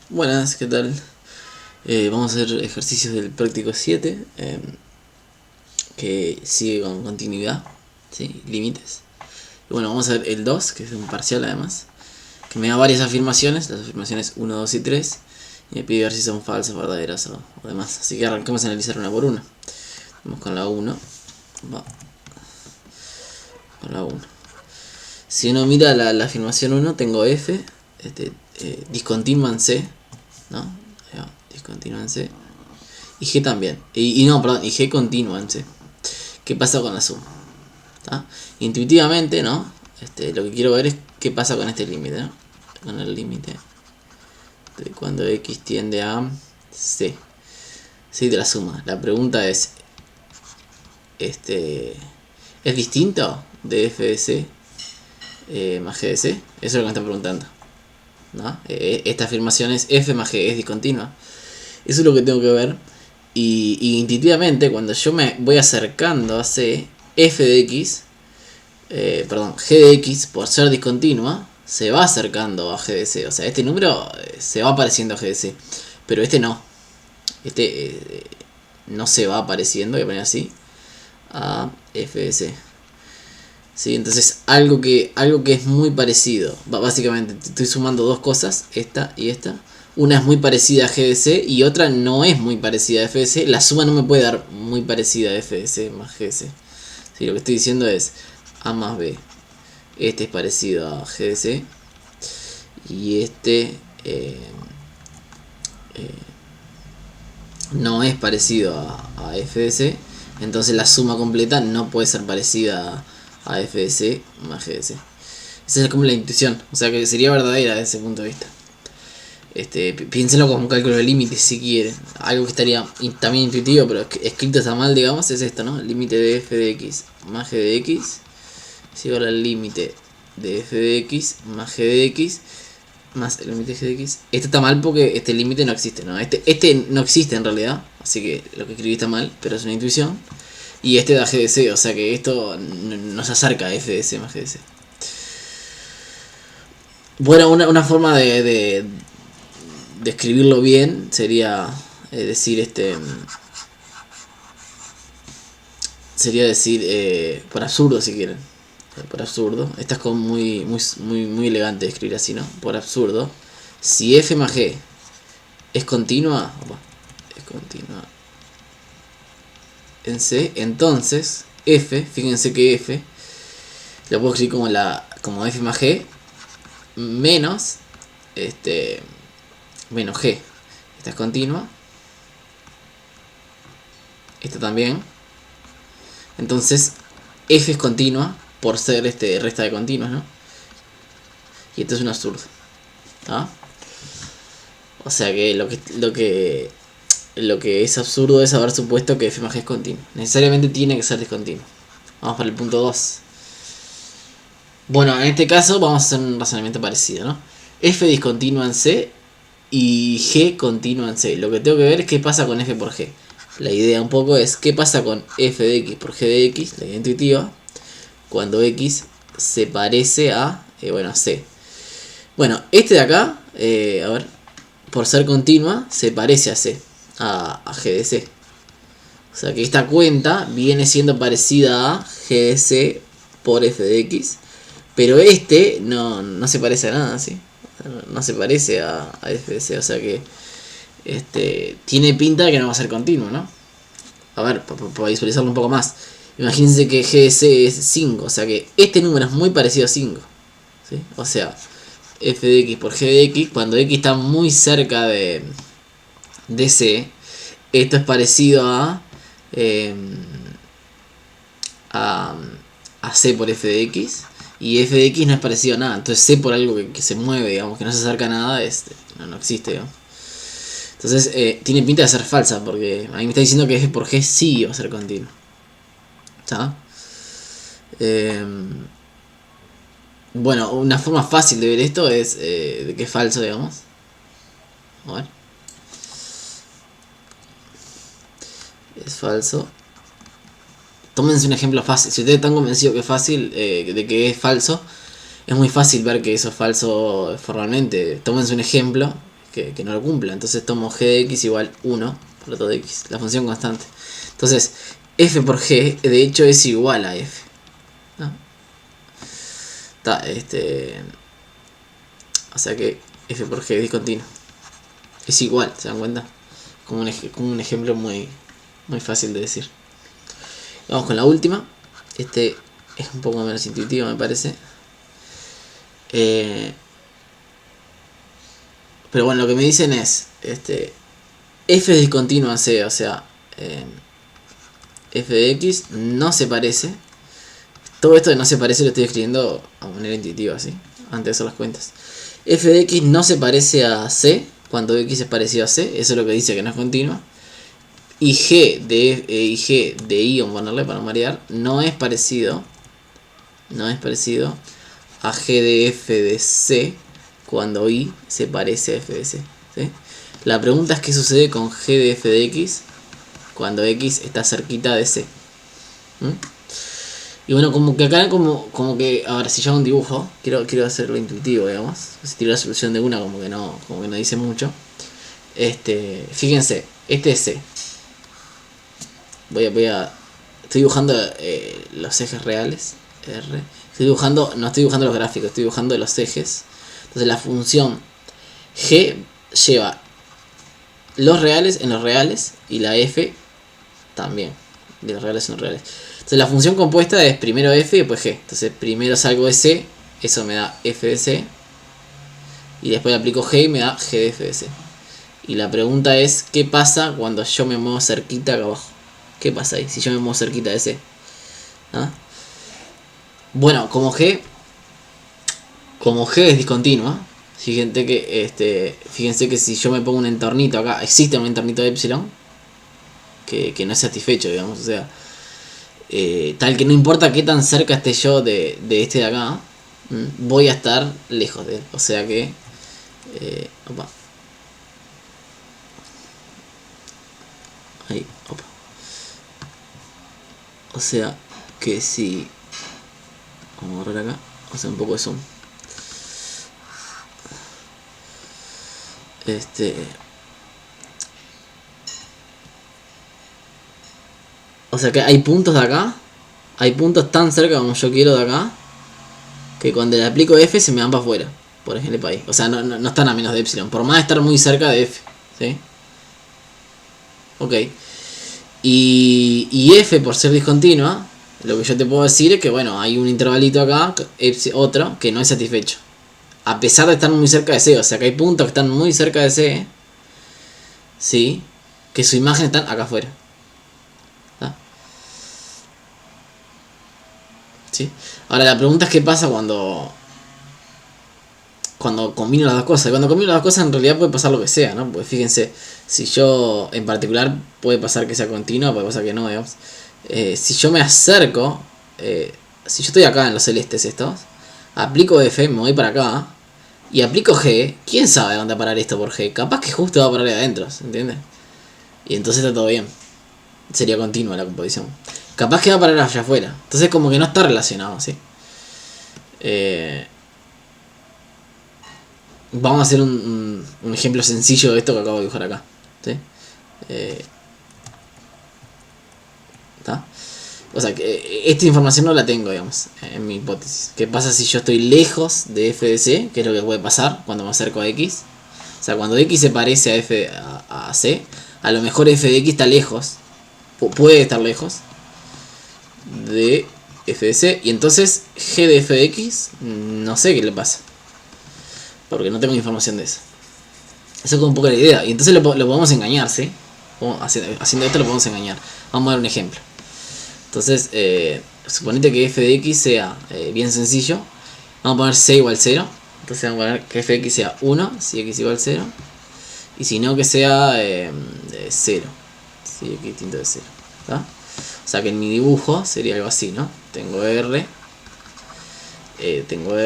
Buenas, ¿qué tal? Vamos a hacer ejercicios del práctico 7 que sigue con continuidad, ¿sí? Límites. Y bueno, vamos a ver el 2, que es un parcial además, que me da varias afirmaciones, las afirmaciones 1, 2 y 3, y me pide ver si son falsas, verdaderas o demás. Así que arrancamos a analizar una por una. Vamos con la 1. Va. Con la 1. Si uno mira la afirmación 1, tengo F, discontinua en C, ¿no? Discontinua en C. Y G también. Y G continua en C. ¿Qué pasa con la suma? ¿Tá? Intuitivamente, ¿no? Lo que quiero ver es qué pasa con este límite, ¿no? Con el límite de cuando X tiende a C. Sí, de la suma. La pregunta es, ¿es distinto de F de C más G de C? Eso es lo que me están preguntando, ¿no? Esta afirmación es F más G, es discontinua. Eso es lo que tengo que ver. Y intuitivamente, cuando yo me voy acercando a C, F de X, G de X, por ser discontinua, se va acercando a G de C. O sea, este número se va pareciendo a G de C. Pero este no. Este no se va pareciendo, voy a poner así, a F de C. ¿Sí? Entonces, algo que es muy parecido. Básicamente, estoy sumando dos cosas, esta y esta. Una es muy parecida a GDC y otra no es muy parecida a FDC. La suma no me puede dar muy parecida a FDC más GDC. Sí, lo que estoy diciendo es A más B. Este es parecido a GDC y no es parecido a FDC. Entonces la suma completa no puede ser parecida a FDC más GDC. Esa es como la intuición. O sea que sería verdadera desde ese punto de vista. Piénsenlo como un cálculo de límites si quieren. Algo que estaría también intuitivo, pero escrito está mal, digamos, es esto, ¿no? El límite de f de x más g de x es igual al límite de f de x más g de x más el límite de g de x. Esto está mal porque este límite no existe, ¿no? Este no existe en realidad, así que lo que escribí está mal, pero es una intuición. Y este da g de c, o sea que esto nos acerca a f de c más g de c. Bueno, una forma de escribirlo bien sería decir sería decir por absurdo, si quieren, por absurdo. Esta es como muy elegante de escribir así, ¿no? Por absurdo, si f más g es continua en C, entonces f, fíjense que f lo puedo escribir como f más g menos menos g. Esta es continua, esta también. Entonces f es continua por ser resta de continuas, ¿no? Y esto es un absurdo, ¿tá? O sea que lo que es absurdo es haber supuesto que f más g es continua. Necesariamente tiene que ser discontinuo. Vamos para el punto 2. Bueno, en este caso vamos a hacer un razonamiento parecido, ¿no? F discontinua en C y G continua en C. Lo que tengo que ver es qué pasa con F por G. La idea un poco es qué pasa con F de X por G de X, la idea intuitiva, cuando X se parece a, C. Bueno, este de acá, a ver, por ser continua, se parece a C, a G de C. O sea que esta cuenta viene siendo parecida a G de C por F de X, pero no se parece a nada, ¿sí? No se parece a F de C, o sea que tiene pinta de que no va a ser continuo, ¿no? A ver, para visualizarlo un poco más. Imagínense que G de C es 5, o sea que este número es muy parecido a 5, ¿sí? O sea, f de x por g de x, cuando x está muy cerca de C, esto es parecido a c por f de x, y f de x no es parecido a nada. Entonces c por algo que se mueve, digamos, que no se acerca a nada, no existe, digamos. Entonces tiene pinta de ser falsa, porque a mí me está diciendo que f por g sí va a ser continuo. ¿Está? Bueno, una forma fácil de ver esto es de que es falso, digamos. A ver. Es falso. Tómense un ejemplo fácil. Si ustedes están convencidos que es fácil, de que es falso, es muy fácil ver que eso es falso formalmente. Tómense un ejemplo que no lo cumpla. Entonces tomo g de x igual 1 por todo x, la función constante. Entonces f por g de hecho es igual a f, ¿no? O sea que f por g es discontinuo. Es igual, ¿se dan cuenta? Como un ejemplo muy fácil de decir. Vamos con la última. Es un poco menos intuitivo, me parece. Pero bueno, lo que me dicen es f es discontinuo a c, o sea, f de x no se parece. Todo esto de no se parece lo estoy escribiendo a manera intuitiva, ¿sí? Antes de hacer las cuentas. F de x no se parece a c cuando x es parecido a c, eso es lo que dice que no es continua. Y g de y, vamos a ponerle para marear, no es parecido a g de f de c cuando y se parece a f de c, ¿sí? La pregunta es qué sucede con g de f de x cuando x está cerquita de c. Y bueno, como que acá, como que, a ver, si yo hago un dibujo, quiero hacerlo intuitivo, digamos. Si tiro la solución de una, como que no dice mucho. Fíjense, este es C. Estoy dibujando los ejes reales, R. No estoy dibujando los gráficos, estoy dibujando los ejes. Entonces la función G lleva los reales en los reales y la F también, de los reales en los reales. Entonces la función compuesta es primero f y después g. Entonces primero salgo de c, eso me da f de c. Y después le aplico g y me da g de f de c. Y la pregunta es, ¿qué pasa cuando yo me muevo cerquita acá abajo? ¿Qué pasa ahí si yo me muevo cerquita de c? ¿Ah? Bueno, como g es discontinua, fíjense que si yo me pongo un entornito acá, existe un entornito de epsilon que no es satisfecho, digamos, o sea, tal que no importa qué tan cerca esté yo de este de acá, voy a estar lejos de él. O sea que opa. Ahí, opa. O sea que si vamos a borrar acá, vamos a hacer un poco de zoom. O sea que hay puntos de acá, hay puntos tan cerca como yo quiero de acá, que cuando le aplico F se me van para afuera, por ejemplo ahí. O sea, no están a menos de epsilon, por más de estar muy cerca de F, ¿sí? Ok. Y F, por ser discontinua, lo que yo te puedo decir es que, bueno, hay un intervalito acá, otro, que no es satisfecho. A pesar de estar muy cerca de C, o sea que hay puntos que están muy cerca de C, ¿sí? Que su imagen están acá afuera. ¿Sí? Ahora la pregunta es qué pasa cuando combino las dos cosas. Y cuando combino las dos cosas en realidad puede pasar lo que sea, ¿no? Pues fíjense, si yo en particular puede pasar que sea continua, puede pasar que no, digamos. Si yo me acerco, si yo estoy acá en los celestes estos, aplico F, me voy para acá y aplico G, ¿quién sabe dónde va a parar esto por G? Capaz que justo va a parar ahí adentro, ¿se entiende? Y entonces está todo bien. Sería continua la composición. Capaz que va a parar allá afuera. Entonces como que no está relacionado, ¿sí? Vamos a hacer un ejemplo sencillo de esto que acabo de dibujar acá, ¿sí? ¿Está? O sea, que esta información no la tengo, digamos, en mi hipótesis. ¿Qué pasa si yo estoy lejos de f de c? ¿Qué es lo que puede pasar cuando me acerco a x? O sea, cuando x se parece a f a c, a lo mejor f de x está lejos, puede estar lejos de f de c, y entonces g de f de x no sé qué le pasa, porque no tengo información de eso. Esa es un poco la idea, y entonces lo podemos engañar, ¿sí? Haciendo esto lo podemos engañar. Vamos a dar un ejemplo. Entonces, suponete que f de x sea bien sencillo. Vamos a poner c igual 0. Entonces vamos a poner que f de x sea 1 si x igual 0. Y si no, que sea 0 si x distinto de 0. ¿Tá? O sea que en mi dibujo sería algo así, ¿no? Tengo R. Tengo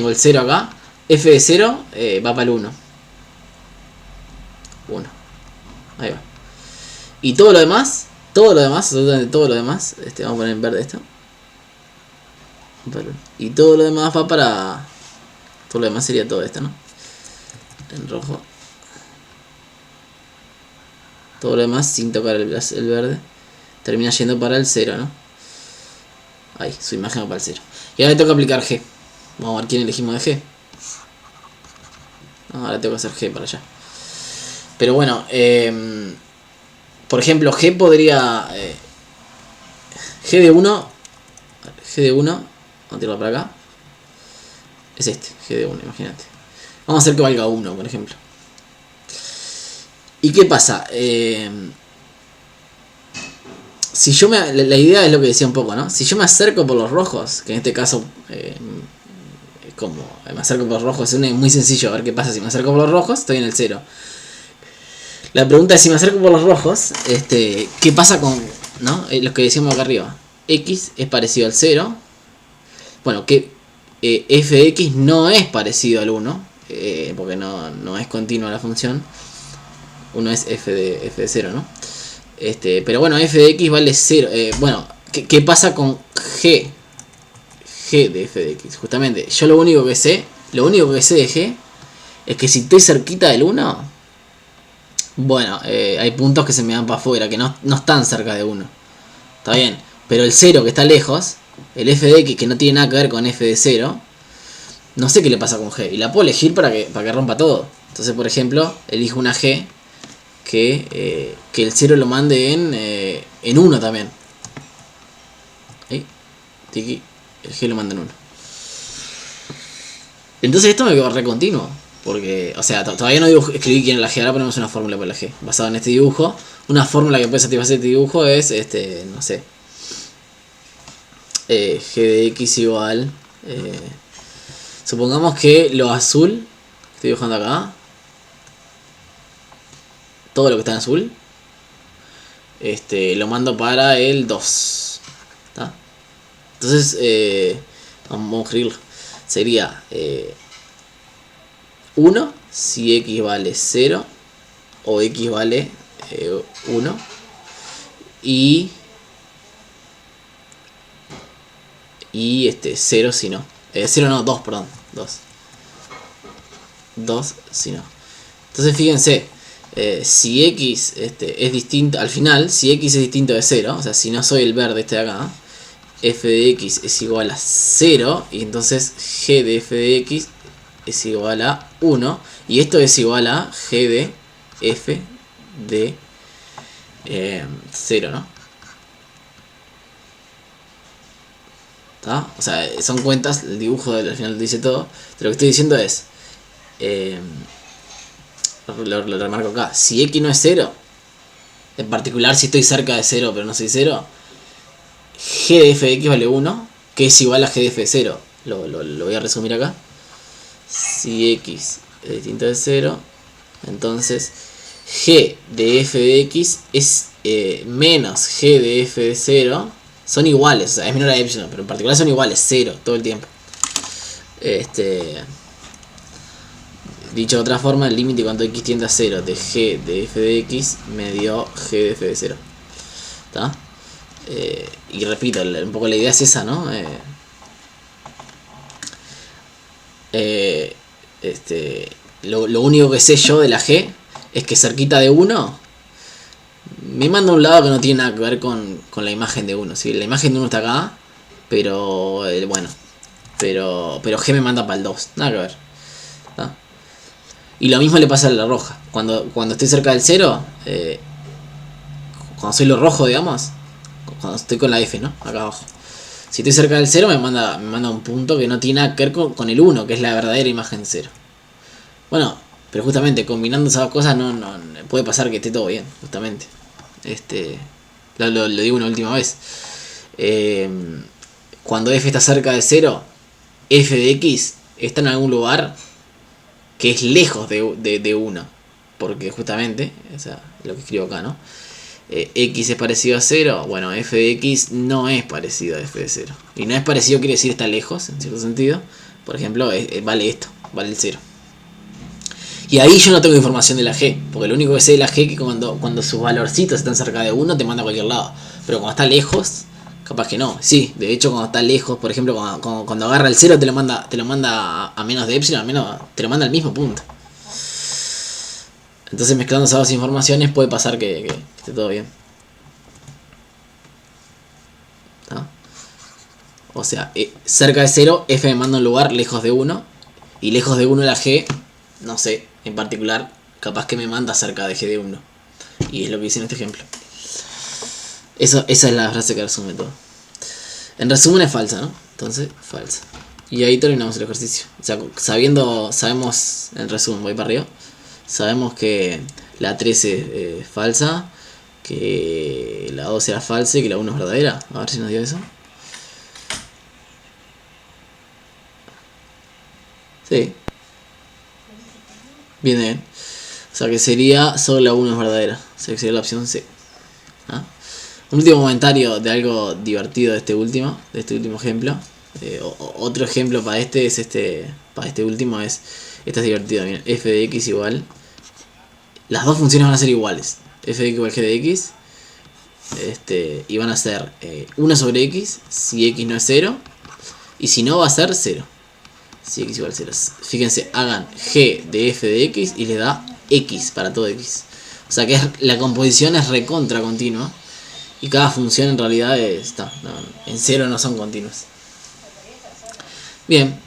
el 0 acá. F de 0 va para el 1. 1. Ahí va. Y todo lo demás, absolutamente todo lo demás, vamos a poner en verde esto. Y todo lo demás va para Todo lo demás sería todo esto, ¿no? En rojo. Todo lo demás sin tocar el verde. Termina yendo para el 0, ¿no? Ahí, su imagen va para el 0. Y ahora tengo que aplicar G. Vamos a ver quién elegimos de G. No, ahora tengo que hacer G para allá. Pero bueno, por ejemplo, G podría... G de 1. G de 1. Vamos a tirarlo para acá. Es este, G de 1, imagínate. Vamos a hacer que valga 1, por ejemplo. ¿Y qué pasa? Si yo la idea es lo que decía un poco, ¿no? Si yo me acerco por los rojos, que en este caso como me acerco por los rojos, es muy sencillo. A ver qué pasa si me acerco por los rojos, estoy en el 0. La pregunta es, si me acerco por los rojos, ¿qué pasa con, ¿no? Lo que decíamos acá arriba? X es parecido al 0. Bueno, que f de x no es parecido al 1, porque no es continua la función. 1 es f de 0, ¿no? Pero bueno, f de x vale 0. Bueno, ¿qué pasa con g? G de f de x. Justamente, yo lo único que sé de g es que si estoy cerquita del 1, bueno, hay puntos que se me van para afuera, que no están cerca de 1. Está bien, pero el 0 que está lejos, el f de x que no tiene nada que ver con f de 0, no sé qué le pasa con g. Y la puedo elegir para que rompa todo. Entonces, por ejemplo, elijo una g que el 0 lo mande en 1 también. Ahí, tiki, el g lo manda en 1. Entonces esto me quedó re continuo. Porque, o sea, todavía no escribí quién es la g. Ahora ponemos una fórmula para la g. Basado en este dibujo. Una fórmula que puede satisfacer este dibujo es, no sé. G de x igual. Supongamos que lo azul, estoy dibujando acá, todo lo que está en azul, lo mando para el 2. ¿Tá? Entonces, vamos a escribirlo. Sería 1 si x vale 0 o x vale 1 y 0 si no. 0 no, 2, perdón. 2 si no. Entonces fíjense, si x es distinto, al final, si x es distinto de 0, o sea, si no soy el verde de acá, f de x es igual a 0, y entonces g de f de x es igual a 1, y esto es igual a g de f de 0, ¿no? ¿Tá? O sea, son cuentas, el dibujo al final dice todo. Pero lo que estoy diciendo es, lo remarco acá, si x no es 0, en particular si estoy cerca de 0 pero no soy 0, g de f de x vale 1, que es igual a g de f de 0. Lo voy a resumir acá. Si x es distinto de 0, entonces g de f de x es menos g de f de 0. Son iguales, o sea, es menor a epsilon, pero en particular son iguales, 0 todo el tiempo. Dicho de otra forma, el límite cuando x tiende a 0 de g de f de x me dio g de f de 0. ¿Está? Y repito, un poco la idea es esa, ¿no? Lo único que sé yo de la g es que cerquita de 1 me manda a un lado que no tiene nada que ver con la imagen de 1. ¿Sí? La imagen de 1 está acá, pero bueno, pero g me manda para el 2, nada que ver. ¿Tá? Y lo mismo le pasa a la roja. Cuando estoy cerca del 0, cuando soy lo rojo, digamos, cuando estoy con la F, ¿no? Acá abajo. Si estoy cerca del 0 me manda un punto que no tiene nada que ver con el 1, que es la verdadera imagen 0. Bueno, pero justamente combinando esas cosas no puede pasar que esté todo bien, justamente. Lo digo una última vez. Cuando f está cerca de 0, f de x está en algún lugar que es lejos de 1. Porque justamente, o sea, lo que escribo acá, ¿no? X es parecido a 0, bueno, f de x no es parecido a f de 0. Y no es parecido quiere decir está lejos, en cierto sentido. Por ejemplo, vale esto, vale el 0. Y ahí yo no tengo información de la g, porque lo único que sé de la g es que cuando sus valorcitos están cerca de 1 te manda a cualquier lado. Pero cuando está lejos, Capaz que no. Sí, de hecho cuando está lejos, por ejemplo, cuando agarra el 0 te lo manda a menos de epsilon, te lo manda al mismo punto. Entonces mezclando esas dos informaciones puede pasar que esté todo bien. ¿Tá? O sea, cerca de 0, f me manda un lugar lejos de 1. Y lejos de 1 la g, no sé, en particular, capaz que me manda cerca de g de 1. Y es lo que hice en este ejemplo. Esa es la frase que resume todo. En resumen es falsa, ¿no? Entonces, falsa. Y ahí terminamos el ejercicio. O sea, sabemos, en resumen, voy para arriba. Sabemos que la 13 es falsa, que la 2 era falsa y que la 1 es verdadera. A ver si nos dio eso. Sí. Bien, bien. O sea que sería solo la 1 es verdadera. O sea que sería la opción C. ¿Ah? Un último comentario de algo divertido de este último ejemplo. Otro ejemplo para este es para este último es, este es divertido, miren, f de x igual, las dos funciones van a ser iguales, f de x igual g de x, y van a ser 1 sobre x si x no es 0, y si no va a ser 0, si x igual 0. Fíjense, hagan g de f de x y les da x para todo x. O sea que la composición es recontra continua. Y cada función en realidad en 0 no son continuas. Bien,